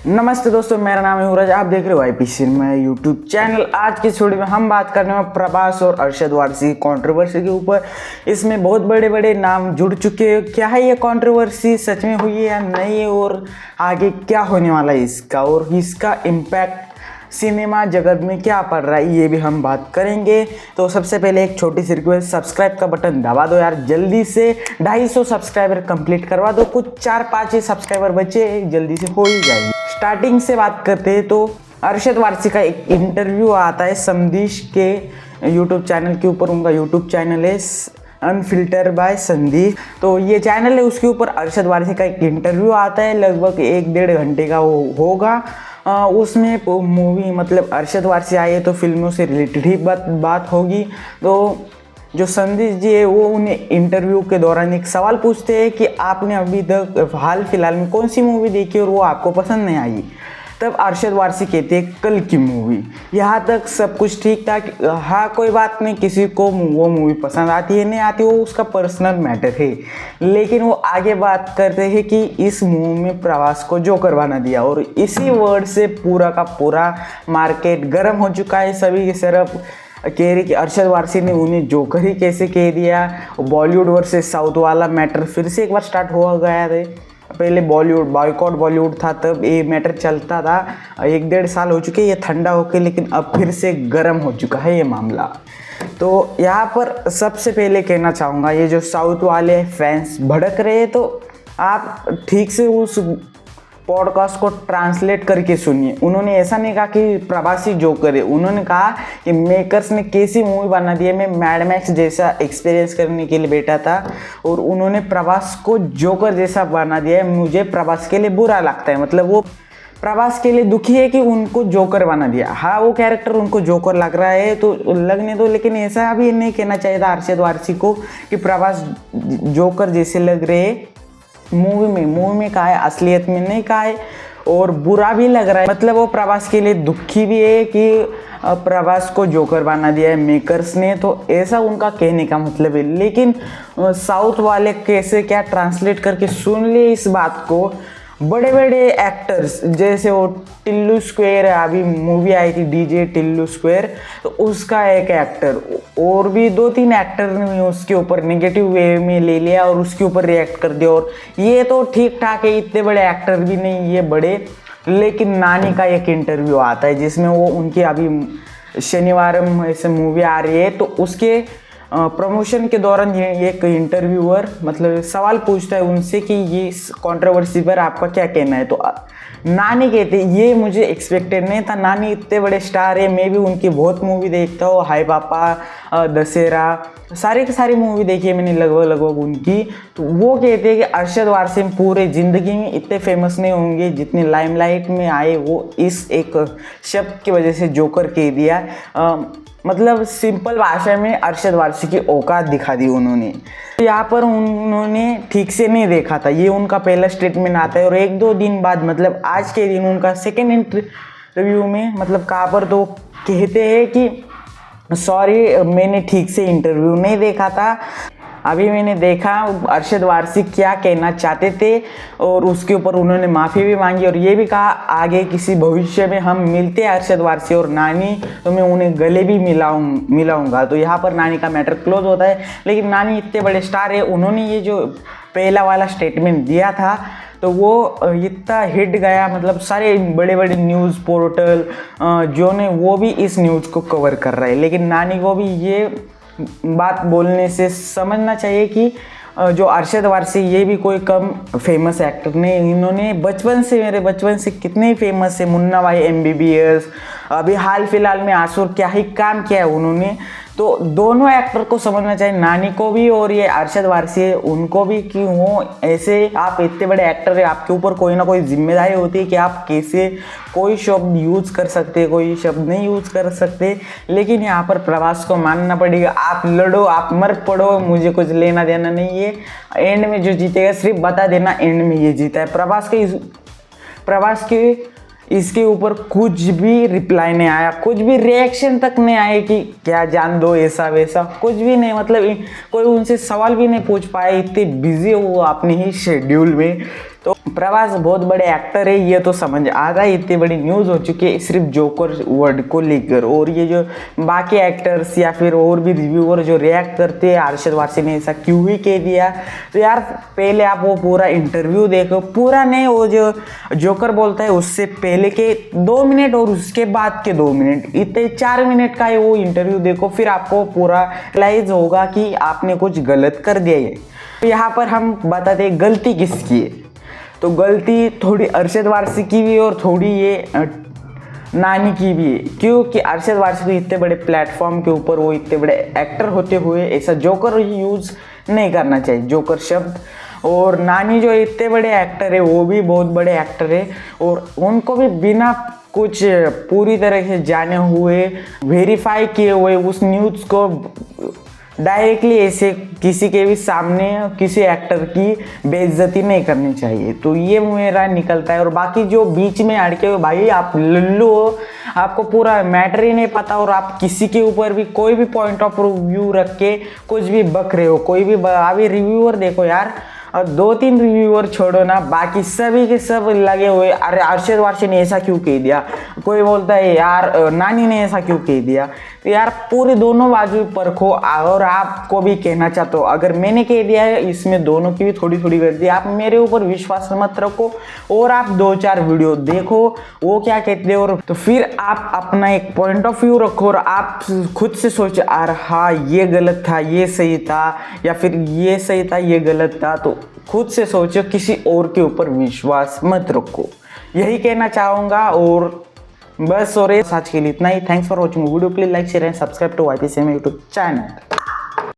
नमस्ते दोस्तों, मेरा नाम है युवराज। आप देख रहे हो आईपी सिनेमा यूट्यूब चैनल। आज की वीडियो में हम बात करने में प्रभास और अरशद वारसी कंट्रोवर्सी के ऊपर। इसमें बहुत बड़े बड़े नाम जुड़ चुके हैं। क्या है ये कंट्रोवर्सी, सच में हुई है या नहीं, और आगे क्या होने वाला है इसका, और इसका इम्पैक्ट सिनेमा जगत में क्या पड़ रहा है, ये भी हम बात करेंगे। तो सबसे पहले एक छोटी सी रिक्वेस्ट, सब्सक्राइब का बटन दबा दो यार, जल्दी से 250 सब्सक्राइबर कंप्लीट करवा दो। कुछ 4-5 ही सब्सक्राइबर बचे, जल्दी से हो ही जाएगी। स्टार्टिंग से बात करते हैं तो अरशद वारसी का एक इंटरव्यू आता है संदेश के यूट्यूब चैनल के ऊपर। उनका यूट्यूब चैनल है अनफिल्टर बाय संदीप। तो ये चैनल है, उसके ऊपर अरशद वारसी का एक इंटरव्यू आता है, लगभग 1-1.5 घंटे का वो होगा। उसमें मूवी मतलब अरशद वारसी आए तो फिल्मों से रिलेटेड ही बात होगी। तो जो संदेश जी है वो उन्हें इंटरव्यू के दौरान एक सवाल पूछते हैं कि आपने अभी तक हाल फिलहाल में कौन सी मूवी देखी और वो आपको पसंद नहीं आई। तब अरशद वारसी कहते हैं कल की मूवी। यहाँ तक सब कुछ ठीक था। हाँ, कोई बात नहीं, किसी को वो मूवी पसंद आती है नहीं आती, वो उसका पर्सनल मैटर है। लेकिन वो आगे बात करते हैं कि इस मूवी में प्रभास को जोकर बना दिया, और इसी वर्ड से पूरा का पूरा मार्केट गर्म हो चुका है। सभी की तरफ कह रही कि अरशद वारसी ने उन्हें जोकर ही कैसे कह दिया। बॉलीवुड वर्सेस साउथ वाला मैटर फिर से एक बार स्टार्ट हो गया है। पहले बॉलीवुड बॉयकॉट बॉलीवुड था, तब ये मैटर चलता था। 1-1.5 साल हो चुके ये ठंडा होके, लेकिन अब फिर से गर्म हो चुका है ये मामला। तो यहाँ पर सबसे पहले कहना चाहूँगा, ये जो साउथ वाले फैंस भड़क रहे हैं, तो आप ठीक से उस पॉडकास्ट को ट्रांसलेट करके सुनिए। उन्होंने ऐसा नहीं कहा कि प्रवासी जोकर है, उन्होंने कहा कि मेकर्स ने कैसी मूवी बना दी है। मैं मैड मैक्स जैसा एक्सपीरियंस करने के लिए बैठा था और उन्होंने प्रभास को जोकर जैसा बना दिया है। मुझे प्रभास के लिए बुरा लगता है, मतलब वो प्रभास के लिए दुखी है कि उनको जोकर बना दिया। हाँ, वो कैरेक्टर उनको जोकर लग रहा है तो लगने दो, लेकिन ऐसा भी नहीं कहना चाहिए था अरशद वारसी को कि प्रभास जोकर जैसे लग रहे मूवी में कहा है, असलियत में नहीं कहा है। और बुरा भी लग रहा है, मतलब वो प्रभास के लिए दुखी भी है कि प्रभास को जोकर बना दिया है मेकर्स ने। तो ऐसा उनका कहने का मतलब है। लेकिन साउथ वाले कैसे क्या ट्रांसलेट करके सुन लिए इस बात को। बड़े बड़े एक्टर्स जैसे वो टिल्लू स्क्वायर है, अभी मूवी आई थी डीजे टिल्लू स्क्वायर, तो उसका एक एक्टर और भी 2-3 एक्टर ने उसके ऊपर नेगेटिव वे में ले लिया और उसके ऊपर रिएक्ट कर दिया। और ये तो ठीक ठाक है, इतने बड़े एक्टर भी नहीं ये बड़े। लेकिन नानी का एक इंटरव्यू आता है जिसमें वो उनकी अभी शनिवार में ऐसे मूवी आ रही है, तो उसके प्रमोशन के दौरान ये एक इंटरव्यूअर मतलब सवाल पूछता है उनसे कि ये कंट्रोवर्सी पर आपका क्या कहना है। तो नानी कहते ये मुझे एक्सपेक्टेड नहीं था। नानी इतने बड़े स्टार है, मैं भी उनकी बहुत मूवी देखता हूँ, हाय पापा, दशहरा, सारी की सारी मूवी देखी है मैंने लगभग उनकी। तो वो कहते हैं कि अरशद वारसी पूरे ज़िंदगी में इतने फेमस नहीं होंगे जितने लाइमलाइट में आए वो इस एक शब्द की वजह से जोकर कह दिया। मतलब सिंपल भाषा में अरशद वारसी की औकात दिखा दी उन्होंने। तो यहाँ पर उन्होंने ठीक से नहीं देखा था, ये उनका पहला स्टेटमेंट आता है। और 1-2 दिन बाद मतलब आज के दिन उनका सेकेंड इंटरव्यू में मतलब कहाँ पर तो कहते हैं कि सॉरी, मैंने ठीक से इंटरव्यू नहीं देखा था, अभी मैंने देखा अरशद वारसी क्या कहना चाहते थे, और उसके ऊपर उन्होंने माफ़ी भी मांगी और ये भी कहा आगे किसी भविष्य में हम मिलते हैं अरशद वारसी और नानी, तो मैं उन्हें गले भी मिलाऊंगा। तो यहाँ पर नानी का मैटर क्लोज होता है। लेकिन नानी इतने बड़े स्टार है, उन्होंने ये जो पहला वाला स्टेटमेंट दिया था तो वो इतना हिट गया, मतलब सारे बड़े बड़े न्यूज़ पोर्टल जो ने वो भी इस न्यूज़ को कवर कर रहे हैं। लेकिन नानी को भी ये बात बोलने से समझना चाहिए कि जो अरशद वारसी ये भी कोई कम फेमस एक्टर नहीं। इन्होंने मेरे बचपन से कितने फेमस है, मुन्ना भाई MBBS, अभी हाल फिलहाल में आसुर, क्या ही काम किया है उन्होंने। तो दोनों एक्टर को समझना चाहिए, नानी को भी और ये अरशद वारसी है उनको भी, कि वो ऐसे आप इतने बड़े एक्टर है, आपके ऊपर कोई ना कोई जिम्मेदारी होती है कि आप कैसे कोई शब्द यूज़ कर सकते, कोई शब्द नहीं यूज़ कर सकते। लेकिन यहाँ पर प्रभास को मानना पड़ेगा, आप लड़ो, आप मर पड़ो, मुझे कुछ लेना देना नहीं है। एंड में जो जीतेगा सिर्फ बता देना एंड में ये जीता है। प्रभास के इसके ऊपर कुछ भी रिप्लाई नहीं आया, कुछ भी रिएक्शन तक नहीं आए कि क्या जान दो ऐसा वैसा, कुछ भी नहीं। मतलब कोई उनसे सवाल भी नहीं पूछ पाया, इतने बिजी हो वो अपने ही शेड्यूल में। तो प्रभास बहुत बड़े एक्टर है, ये तो समझ आ रहा है। इतनी बड़ी न्यूज़ हो चुकी है सिर्फ जोकर वर्ड को लेकर, और ये जो बाकी एक्टर्स या फिर और भी रिव्यूअर जो रिएक्ट करते हैं अरशद वारसी ने ऐसा क्यों ही कह दिया, तो यार पहले आप वो पूरा इंटरव्यू देखो, पूरा नहीं, वो जो जोकर बोलता है उससे पहले के 2 मिनट और उसके बाद के 2 मिनट, इतने 4 मिनट का है वो इंटरव्यू देखो, फिर आपको पूरा रियलाइज होगा कि आपने कुछ गलत कर दिया है। तो यहाँ पर हम बताते हैं गलती किसकी है। तो गलती थोड़ी अरशद वारसी की भी और थोड़ी ये नानी की भी है, क्योंकि अरशद वारसी को इतने बड़े प्लेटफॉर्म के ऊपर वो इतने बड़े एक्टर होते हुए ऐसा जोकर यूज़ नहीं करना चाहिए, जोकर शब्द। और नानी जो इतने बड़े एक्टर है वो भी बहुत बड़े एक्टर है, और उनको भी बिना कुछ पूरी तरह से जाने हुए वेरीफाई किए हुए उस न्यूज़ को डायरेक्टली ऐसे किसी के भी सामने किसी एक्टर की बेइज्जती नहीं करनी चाहिए। तो ये मेरा निकलता है। और बाकी जो बीच में अड़के हुए भाई आप लल्लू हो, आपको पूरा मैटर ही नहीं पता और आप किसी के ऊपर भी कोई भी पॉइंट ऑफ व्यू रख के कुछ भी बक रहे हो, कोई भी अभी रिव्यूअर देखो यार, और 2-3 रिव्यूअर छोड़ो ना, बाकी सभी के सब लगे हुए अरे अरशद वारसी ने ऐसा क्यों कह दिया, कोई बोलता है यार नानी ने ऐसा क्यों कह दिया। तो यार पूरे दोनों बाजू परखो, और आपको भी कहना चाहता हूँ अगर मैंने कह दिया है इसमें दोनों की भी थोड़ी थोड़ी गलती, आप मेरे ऊपर विश्वास मत रखो और आप 2-4 वीडियो देखो वो क्या कहते हैं, और तो फिर आप अपना एक पॉइंट ऑफ व्यू रखो और आप खुद से सोचो यार हाँ ये गलत था, ये सही था, या फिर ये सही था, ये गलत था। तो खुद से सोचो, किसी और के ऊपर विश्वास मत रखो, यही कहना चाहूँगा। और बस, और आज के लिए इतना ही। Thanks for watching video, please like share and subscribe to YPCM YouTube channel.